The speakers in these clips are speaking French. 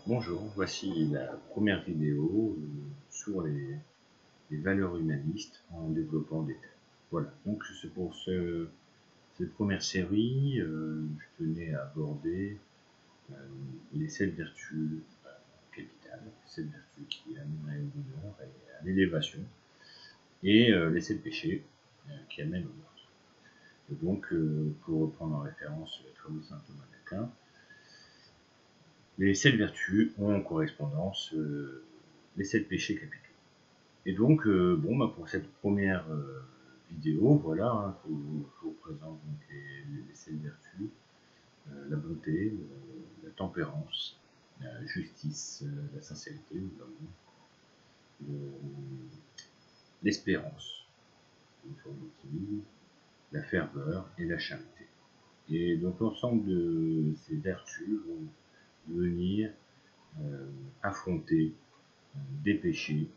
Bonjour, voici la première vidéo sur les valeurs humanistes en développant des thèmes. Voilà, donc c'est pour cette première série, je tenais à aborder les 7 vertus capitales, 7 vertus qui amèneraient au bonheur et à l'élévation, et les 7 péchés qui amènent au meurtre. Et donc, pour reprendre en référence les travaux de saint Thomas d'Aquin, les 7 vertus ont en correspondance les 7 péchés capitaux. Et donc, pour cette première vidéo, voilà, hein, je vous présente donc les 7 vertus, la bonté, la tempérance, la justice, la sincérité, l'espérance, une forme d'optimisme, la ferveur et la charité. Et donc l'ensemble de ces vertus vont venir affronter des péchés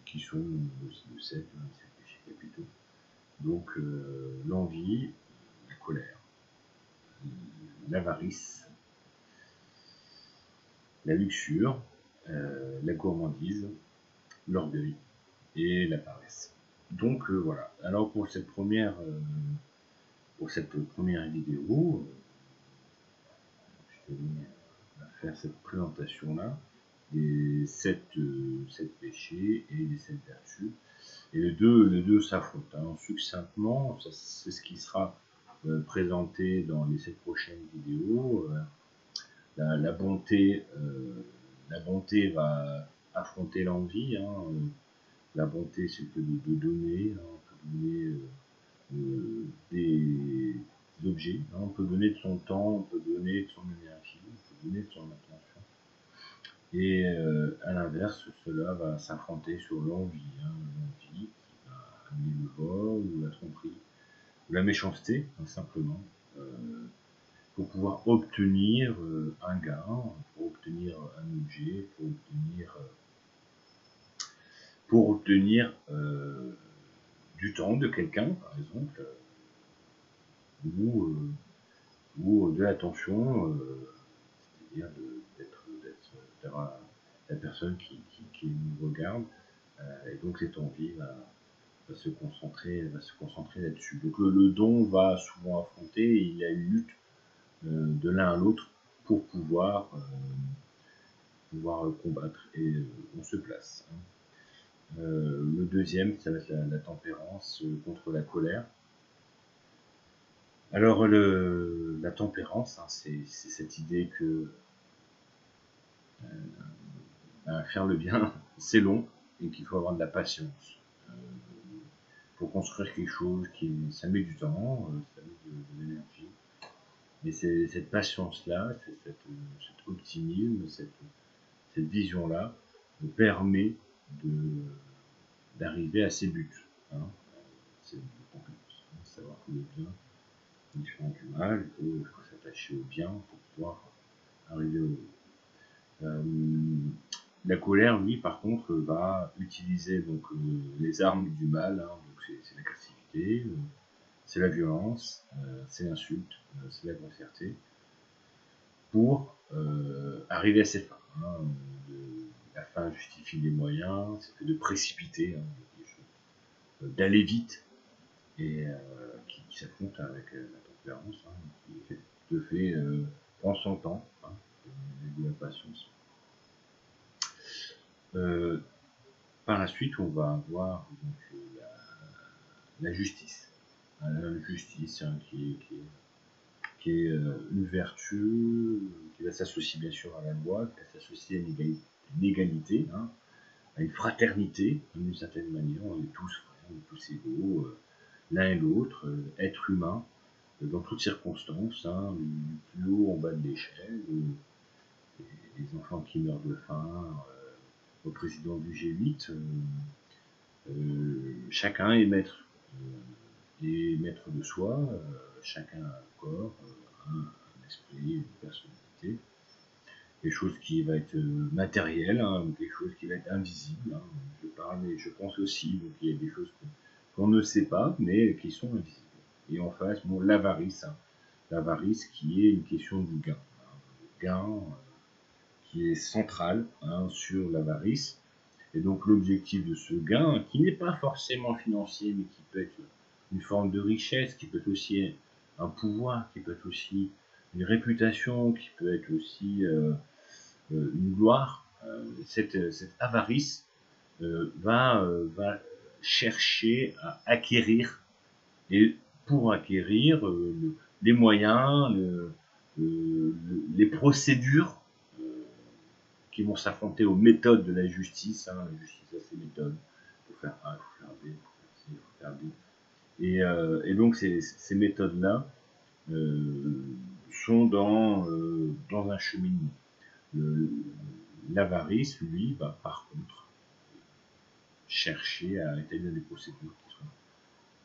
qui sont aussi de 7 péchés capitaux. Donc l'envie, la colère, l'avarice, la luxure, la gourmandise, l'orgueil et la paresse. Donc voilà. Alors pour cette première vidéo, je tenais à faire cette présentation là des 7 péchés et des 7 vertus. Et les deux s'affrontent. Hein. Succinctement, c'est ce qui sera présenté dans les 7 prochaines vidéos. La bonté va affronter l'envie. Hein. La bonté, c'est que de donner. Hein. On peut donner des objets. Hein. On peut donner de son temps, on peut donner de son énergie, on peut donner de son attention. Et à l'inverse, cela va s'affronter sur l'envie. Hein. L'envie qui va amener le vol ou la tromperie, ou la méchanceté, hein, simplement. Pour pouvoir obtenir un gain, pour obtenir un objet, pour obtenir du temps de quelqu'un, par exemple, ou de l'attention, c'est-à-dire d'avoir la personne qui nous regarde, et donc cette envie va se concentrer là-dessus. Donc le don va souvent affronter, il y a une lutte de l'un à l'autre pour pouvoir combattre, et on se place. Hein. Le deuxième, ça va être la tempérance contre la colère. Alors la tempérance, hein, c'est cette idée que faire le bien, c'est long et qu'il faut avoir de la patience. Pour construire quelque chose, ça met du temps, ça met de l'énergie. Mais c'est cette patience-là, c'est cet optimisme, cette vision-là nous permet d'arriver à ses buts. Hein. C'est une compétence. Hein. Savoir que le bien est différent du mal, il faut s'attacher au bien pour pouvoir arriver au la colère, lui, par contre, va utiliser donc les armes du mal. Hein. Donc c'est l'agressivité, c'est la violence, c'est l'insulte, c'est la grossièreté, pour arriver à ses fins. Hein. La fin justifie les moyens, c'est de précipiter, hein, d'aller vite, et qui s'affronte avec la tempérance, hein, qui te fait prendre son temps, hein, de la patience. Par la suite, on va avoir donc, la justice. La justice, hein, qui est une vertu qui va s'associer bien sûr à la loi, qui va s'associer à une égalité, hein, à une fraternité, d'une certaine manière. On est tous frères, on est tous égaux, l'un et l'autre, être humain, dans toutes circonstances, hein, du plus haut en bas de l'échelle, les enfants qui meurent de faim, au président du G8, chacun est maître. Et maître de soi, chacun a un corps, un esprit, une personnalité, quelque chose qui va être matériel, hein, quelque chose qui va être invisible. Hein. Je parle, mais je pense aussi, donc il y a des choses qu'on ne sait pas, mais qui sont invisibles. Et en face, bon, l'avarice, hein. L'avarice qui est une question du gain. Hein. Le gain qui est central hein, sur l'avarice. Et donc l'objectif de ce gain, qui n'est pas forcément financier, mais qui peut être une forme de richesse, qui peut être aussi un pouvoir, qui peut être aussi une réputation, qui peut être aussi une gloire, cette avarice va chercher à acquérir, et pour acquérir les moyens, les procédures qui vont s'affronter aux méthodes de la justice. Hein. La justice a ses méthodes. Il faut faire A, il faut faire B, il faut faire C, il faut faire B. Et donc ces méthodes-là sont dans un cheminement. L'avarice, lui, va par contre chercher à établir des procédures qui seront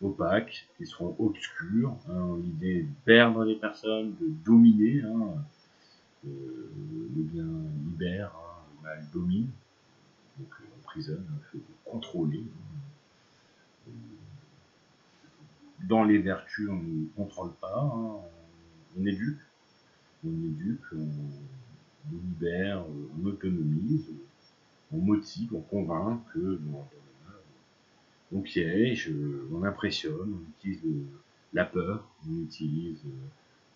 opaques, qui seront obscures. Hein, l'idée de perdre les personnes, de dominer. Hein, le bien libère, hein, le mal domine. Donc emprisonne, fait contrôler. Dans les vertus, on ne contrôle pas, hein, on éduque, on libère, on autonomise, on motive, on convainc, on piège, on impressionne, on utilise la peur, on utilise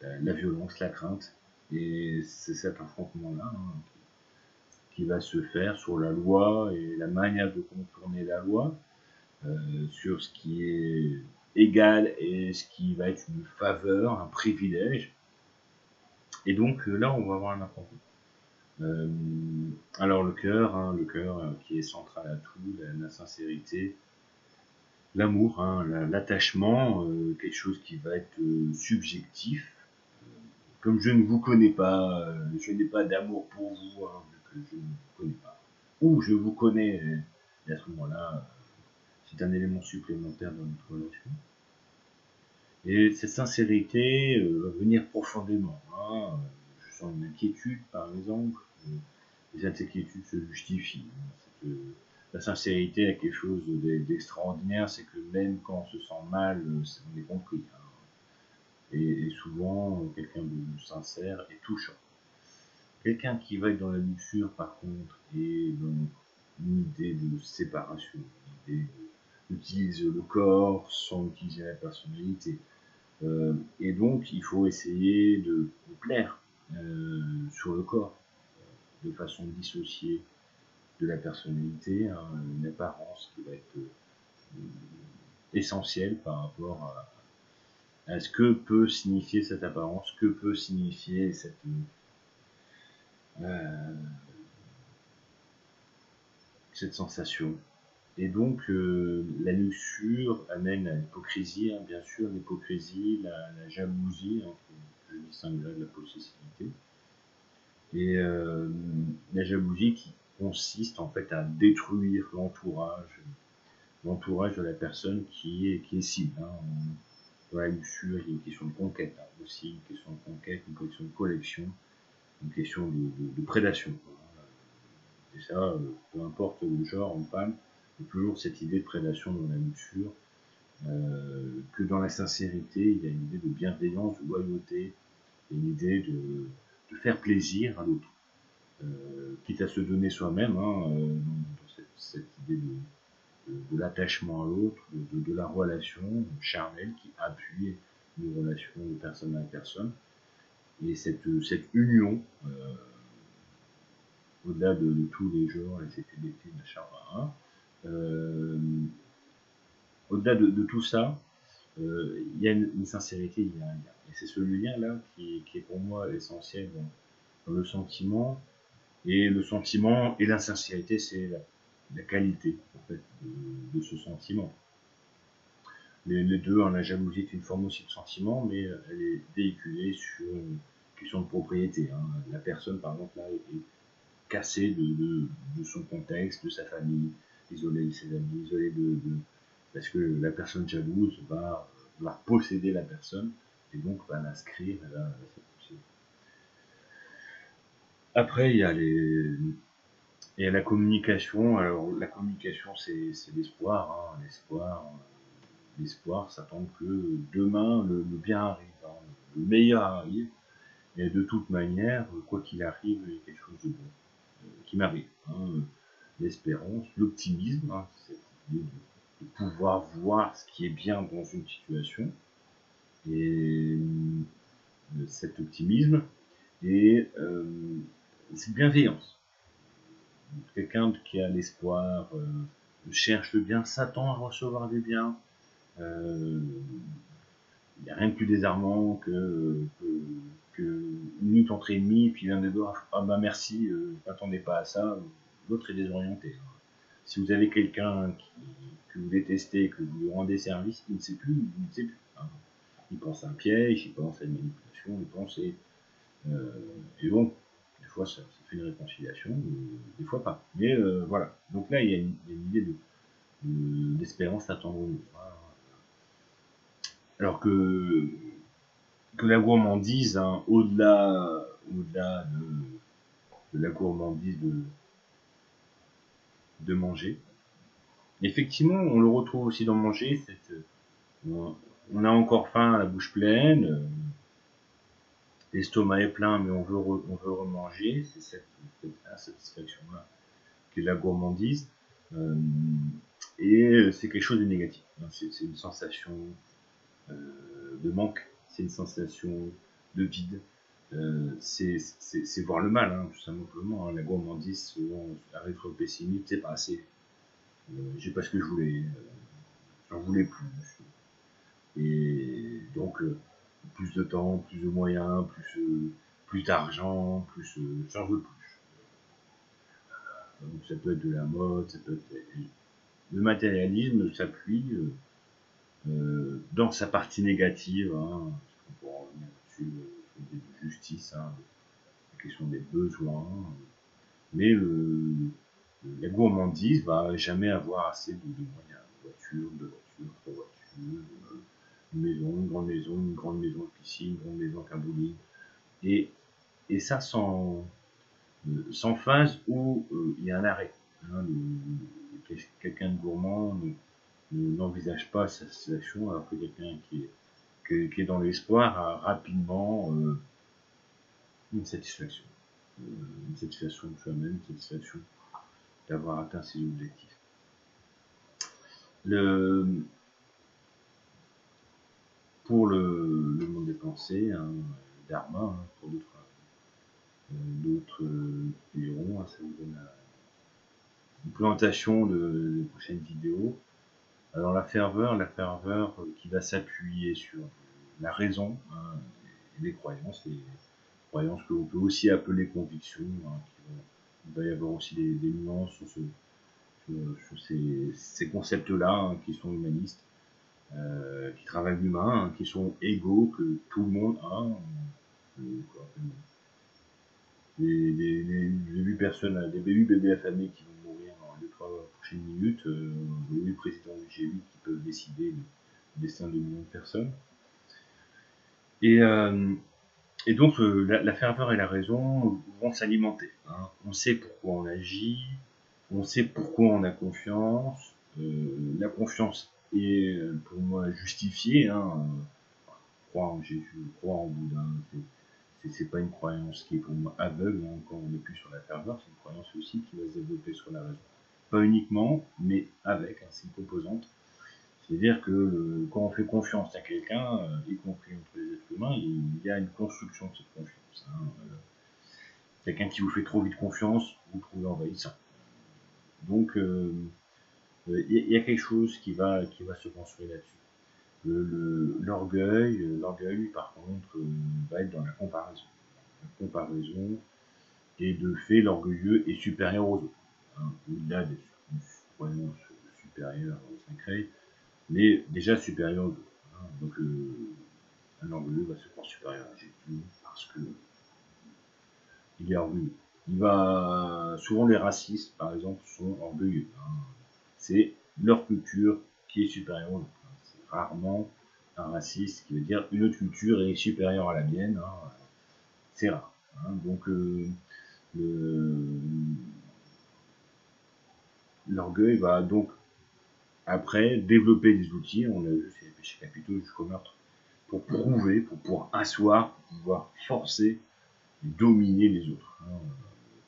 la violence, la crainte. Et c'est cet affrontement-là hein, qui va se faire sur la loi et la manière de contourner la loi, sur ce qui est égal et ce qui va être une faveur, un privilège. Et donc là, on va avoir un affrontement. Alors le cœur qui est central à tout, la sincérité, l'amour, hein, l'attachement, quelque chose qui va être subjectif. Comme je ne vous connais pas, je n'ai pas d'amour pour vous, hein, vu que je ne vous connais pas. Ou je vous connais, et à ce moment-là, c'est un élément supplémentaire dans notre relation. Et cette sincérité va venir profondément. Hein. Je sens une inquiétude, par exemple, et cette inquiétude se justifie. La sincérité a quelque chose d'extraordinaire, c'est que même quand on se sent mal, on est compris. Hein. Et souvent, quelqu'un de sincère est touchant. Quelqu'un qui va être dans la luxure, par contre, est dans une idée de séparation, une idée d'utiliser le corps sans utiliser la personnalité. Et donc, il faut essayer de plaire sur le corps, de façon dissociée de la personnalité, hein, une apparence qui va être essentielle par rapport à ce que peut signifier cette apparence, ce que peut signifier cette sensation. Et donc, la luxure amène à l'hypocrisie, hein, bien sûr, l'hypocrisie, la jalousie, hein, je distingue là de la possessivité. Et la jalousie qui consiste en fait à détruire l'entourage de la personne qui est cible. Hein. Dans la luxure, il y a une question de conquête hein, aussi, une question de conquête, une question de collection, une question de prédation. Et ça, peu importe le genre, on parle, il y a toujours cette idée de prédation dans la luxure, que dans la sincérité, il y a une idée de bienveillance, de loyauté, une idée de faire plaisir à l'autre, quitte à se donner soi-même, hein, dans cette idée de l'attachement à l'autre, de la relation charnelle qui appuie une relation de personne à personne, et cette union, au-delà de tous les genres et cette identité de Charles au-delà de tout ça, il y a une sincérité, il y a un lien. Et c'est ce lien-là qui est pour moi essentiel dans le sentiment. Et le sentiment et la sincérité, c'est la qualité en fait, de ce sentiment. Les deux, hein, la jalousie est une forme aussi de sentiment, mais elle est véhiculée sur une question de propriété. Hein. La personne, par exemple, là, est cassée de son contexte, de sa famille, isolée de ses amis, isolée parce que la personne jalouse va posséder la personne et donc va l'inscrire à sa possédation. Après, il y a la communication. Alors, la communication, c'est l'espoir. Hein. L'espoir, ça tombe que demain, le bien arrive, hein, le meilleur arrive. Et de toute manière, quoi qu'il arrive, il y a quelque chose de bon qui m'arrive. Hein. L'espérance, l'optimisme, hein, cette idée de pouvoir voir ce qui est bien dans une situation, et cet optimisme, et cette bienveillance. Quelqu'un qui a l'espoir, cherche le bien, s'attend à recevoir du bien. Il n'y a rien de plus désarmant que une minute entre ennemis, puis l'un des deux, ah bah merci, n'attendez pas à ça, l'autre est désorienté. Si vous avez quelqu'un que vous détestez, que vous lui rendez service, il ne sait plus, il ne sait plus. Hein. Il pense à un piège, il pense à une manipulation, il pense et bon, des fois ça fait une réconciliation, des fois pas. Mais voilà. Donc là, il y a une idée d'espérance à attendre. Alors que la gourmandise, hein, au-delà de la gourmandise de manger, effectivement, on le retrouve aussi dans manger. On a encore faim, la bouche pleine, l'estomac est plein, mais on veut remanger. C'est cette insatisfaction-là qui est la gourmandise. Et c'est quelque chose de négatif. C'est une sensation de manque, c'est une sensation de vide. C'est voir le mal, hein, tout simplement. Hein. La gourmandise, souvent, la rétro-pessimisme, c'est pas assez. J'ai pas ce que je voulais, j'en voulais plus. Et donc, plus de temps, plus de moyens, plus d'argent, plus j'en veux plus. Donc, ça peut être de la mode, ça peut être. Le matérialisme s'appuie dans sa partie négative, hein, on pourra revenir là-dessus, sur de justice, hein, la question des besoins, mais la gourmandise va jamais avoir assez de moyens. Deux voitures, trois voitures, une grande maison, une grande maison de piscine, une grande maison avec un bowling. Et ça sans phase où il y a un arrêt. Hein, quelqu'un de gourmand n'envisage pas sa situation, alors que quelqu'un qui est dans l'espoir a rapidement une satisfaction. Une satisfaction de soi-même, une satisfaction d'avoir atteint ses objectifs. Pour le monde des pensées, hein, le dharma, hein, pour d'autres diront, hein, ça vous donne une présentation de prochaines vidéos. Alors la ferveur qui va s'appuyer sur la raison, hein, et les croyances que l'on peut aussi appeler convictions. Hein, il va y avoir aussi des nuances sur ces concepts-là, hein, qui sont humanistes, qui travaillent l'humain, hein, qui sont égaux, que tout le monde a. Des 8 personnes, des 8 bébés affamés qui vont mourir dans les 3 prochaines minutes, les 8 présidents du G8 qui peuvent décider du destin de millions de personnes. Et donc la ferveur et la raison vont s'alimenter. Hein. On sait pourquoi on agit, on sait pourquoi on a confiance. La confiance est pour moi justifiée. Hein. Croire en Jésus, croire en Bouddha, c'est pas une croyance qui est pour moi aveugle. Hein. Quand on n'est plus sur la ferveur, c'est une croyance aussi qui va se développer sur la raison. Pas uniquement, mais avec, hein, c'est une composante. C'est-à-dire que quand on fait confiance à quelqu'un, y compris entre les êtres humains, il y a une construction de cette confiance. Hein. Quelqu'un qui vous fait trop vite confiance, vous le trouvez envahissant. Donc, il y a quelque chose qui va se construire là-dessus. L'orgueil, par contre, va être dans la comparaison. La comparaison, et de fait, l'orgueilleux est supérieur aux autres. Hein. Au-delà des croyances supérieures sacrées, mais déjà supérieur aux autres. Hein. Donc, un orgueilleux va se croire supérieur à Jésus parce que il est orgueilleux. Souvent les racistes, par exemple, sont orgueilleux. Hein. C'est leur culture qui est supérieure aux autres. Hein. C'est rarement un raciste qui veut dire une autre culture est supérieure à la mienne. Hein. C'est rare. Hein. Donc l'orgueil va donc après développer des outils, on a vu, c'est les péchés capitaux jusqu'au meurtre, pour prouver, pour pouvoir asseoir, pour pouvoir forcer et dominer les autres. Hein.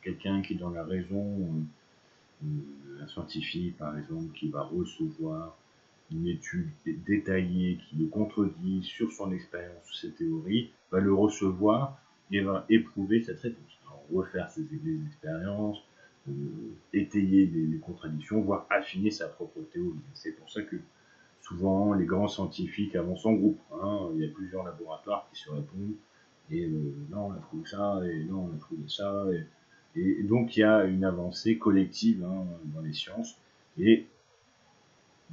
Quelqu'un qui est dans la raison, un scientifique par exemple, qui va recevoir une étude détaillée qui le contredit sur son expérience, sur ses théories, va le recevoir et va éprouver cette réponse. Alors, refaire ses expériences, étayer les contradictions, voire affiner sa propre théorie. C'est pour ça que souvent les grands scientifiques avancent en groupe. Hein, il y a plusieurs laboratoires qui se répondent, et là on a trouvé ça, et là on a trouvé ça, et donc il y a une avancée collective hein, dans les sciences, et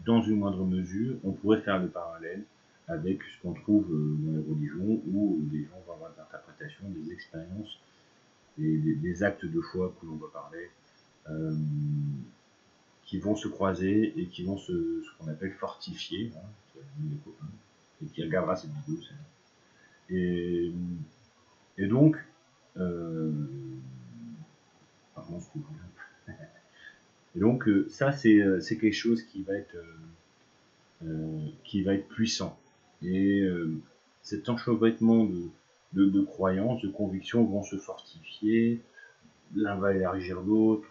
dans une moindre mesure, on pourrait faire le parallèle avec ce qu'on trouve dans les religions, où les gens vont avoir des interprétations, des expériences, des actes de foi que l'on va parler, qui vont se croiser et qui vont ce qu'on appelle fortifier, hein, et qui regardera cette vidéo. Et donc, pardon, et donc ça c'est quelque chose qui va être puissant. Et cet enchevêtrement de croyances, de convictions vont se fortifier, l'un va élargir l'autre.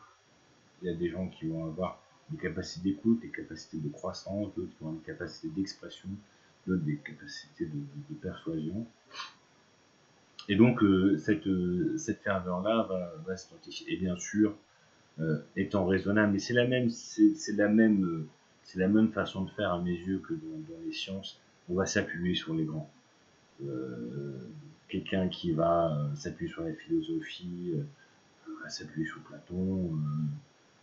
Il y a des gens qui vont avoir des capacités d'écoute, des capacités de croissance, d'autres qui vont avoir des capacités d'expression, d'autres des capacités de persuasion. Et donc cette ferveur-là va se fortifier. Et bien sûr, étant raisonnable, mais c'est la même façon de faire à mes yeux que dans les sciences. On va s'appuyer sur les grands. Quelqu'un qui va s'appuyer sur la philosophie va s'appuyer sur Platon.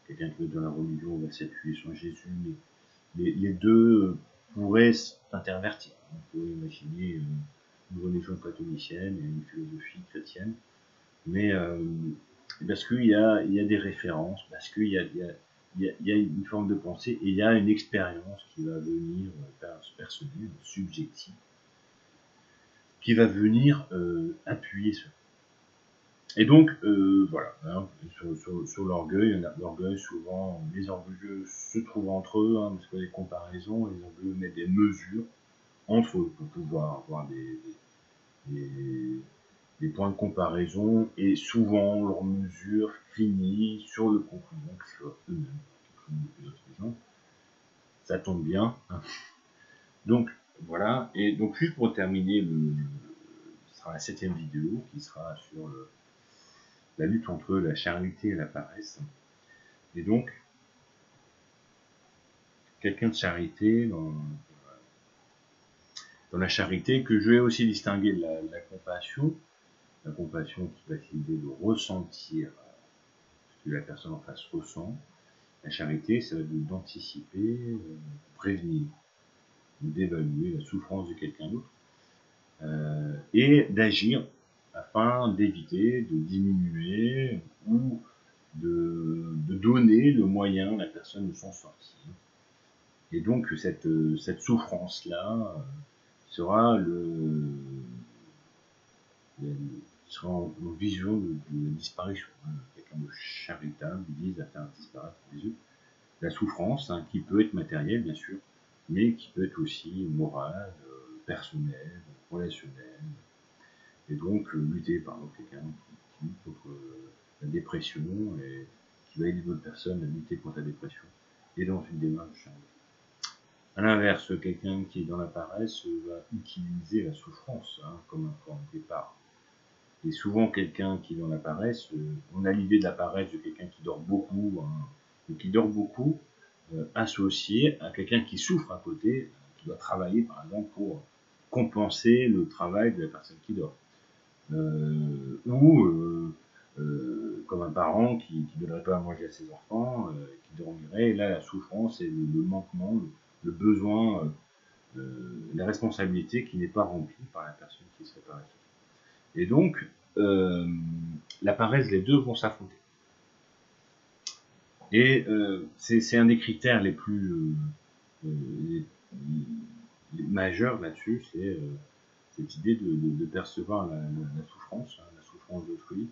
Quelqu'un qui va être dans la religion va s'appuyer sur Jésus. Mais les deux pourraient s'intervertir. On pourrait imaginer une religion platonicienne et une philosophie chrétienne. Mais parce qu'il y a des références, parce qu'il y a une forme de pensée, et il y a une expérience qui va venir personnelle, subjective, qui va venir appuyer ça. Et donc, voilà, hein, sur l'orgueil, l'orgueil, souvent, les orgueilleux se trouvent entre eux, hein, parce que les comparaisons, les orgueilleux mettent des mesures entre eux pour pouvoir avoir des points de comparaison, et souvent leur mesure finit sur le conclusion que soit eux-mêmes. Ça tombe bien. Donc voilà, et donc juste pour terminer, ce sera la 7e vidéo qui sera sur la lutte entre la charité et la paresse. Et donc, quelqu'un de charité, dans la charité, que je vais aussi distinguer de la compassion qui va essayer de ressentir ce que la personne en face ressent. La charité, ça va être d'anticiper, prévenir, d'évaluer la souffrance de quelqu'un d'autre, et d'agir afin d'éviter, de diminuer ou de donner le moyen à la personne de s'en sortir. Et donc cette souffrance-là sera en vision de la disparition. Quelqu'un de charitable vise à faire disparaître les yeux la souffrance, hein, qui peut être matérielle bien sûr, mais qui peut être aussi morale, personnelle, relationnelle. Et donc lutter par exemple quelqu'un qui lutte contre la dépression et qui va aider d'autres personnes à lutter contre la dépression et dans une démarche. A l'inverse, quelqu'un qui est dans la paresse va utiliser la souffrance hein, comme un point de départ. Et souvent, quelqu'un qui est dans la paresse, on a l'idée de la paresse de quelqu'un qui dort beaucoup, hein, et qui dort beaucoup, associé à quelqu'un qui souffre à côté, qui doit travailler par exemple pour compenser le travail de la personne qui dort. Ou comme un parent qui ne donnerait pas à manger à ses enfants, qui dormirait, et là la souffrance et le manquement, le besoin, la responsabilité qui n'est pas remplie par la personne qui serait paresseuse. Et donc, la paresse, les deux vont s'affronter. Et c'est un des critères les plus les majeurs là-dessus, c'est cette idée de percevoir la souffrance, hein, la souffrance d'autrui.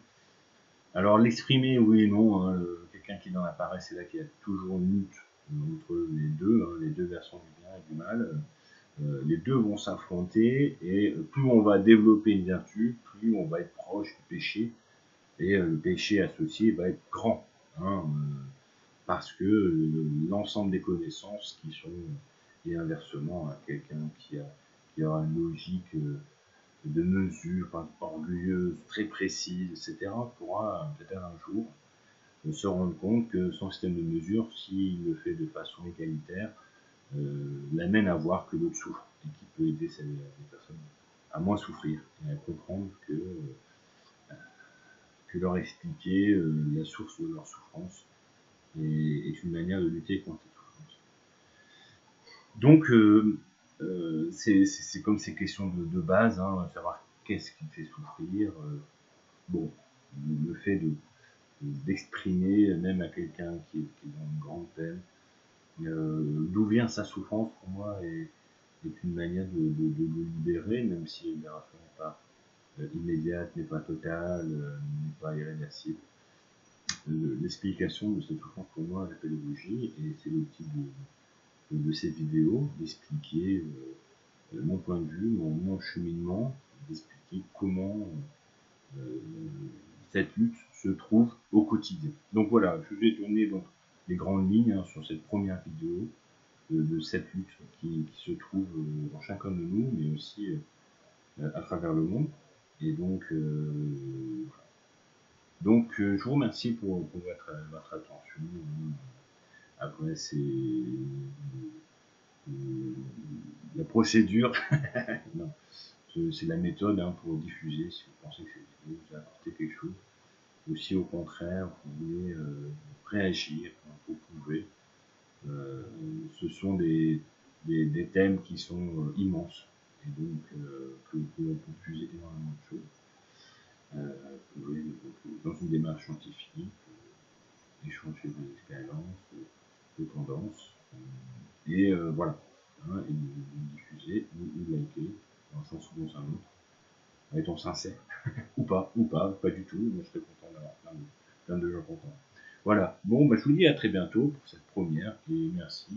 Alors l'exprimer, oui et non, hein, quelqu'un qui est dans la paresse, c'est là qu'il y a toujours une lutte entre les deux versants du bien et du mal. les deux vont s'affronter, et plus on va développer une vertu, plus on va être proche du péché, et le péché associé va être grand, hein, parce que l'ensemble des connaissances qui sont, et inversement, à quelqu'un qui aura une logique de mesure, orgueilleuse, très précise, etc., pourra peut-être un jour se rendre compte que son système de mesure, s'il le fait de façon égalitaire, l'amène à voir que l'autre souffre, et qui peut aider les personnes à moins souffrir, et à comprendre que leur expliquer la source de leur souffrance est une manière de lutter contre cette souffrance. Donc, c'est comme ces questions de base, hein, savoir qu'est-ce qui fait souffrir. Bon, le fait d'exprimer, même à quelqu'un qui est dans une grande peine, d'où vient sa souffrance, pour moi, est une manière de le libérer, même si la libération n'est pas immédiate, n'est pas totale, n'est pas irréversible. L'explication de cette souffrance, pour moi, la pédagogie, et c'est l'objectif de ces vidéos, d'expliquer mon point de vue, mon cheminement, d'expliquer comment cette lutte se trouve au quotidien. Donc voilà, je vais donner donc les grandes lignes, hein, sur cette première vidéo de cette lutte qui se trouve dans chacun de nous, mais aussi à travers le monde. Et donc, je vous remercie pour votre attention. Après, c'est la procédure, non, c'est la méthode, hein, pour diffuser. Si vous pensez que cette vidéo vous a apporté quelque chose, ou si au contraire vous voulez réagir, vous pouvez. Ce sont des thèmes qui sont immenses, et donc que l'on peut diffuser énormément de choses. Dans une démarche scientifique, échanger des expériences, de tendances, et voilà, hein, et de diffuser ou liker, dans un sens ou dans un autre, en étant sincère, ou pas du tout. Moi je serais content d'avoir plein de gens contents. Voilà, bon, bah, je vous dis à très bientôt pour cette première, et merci.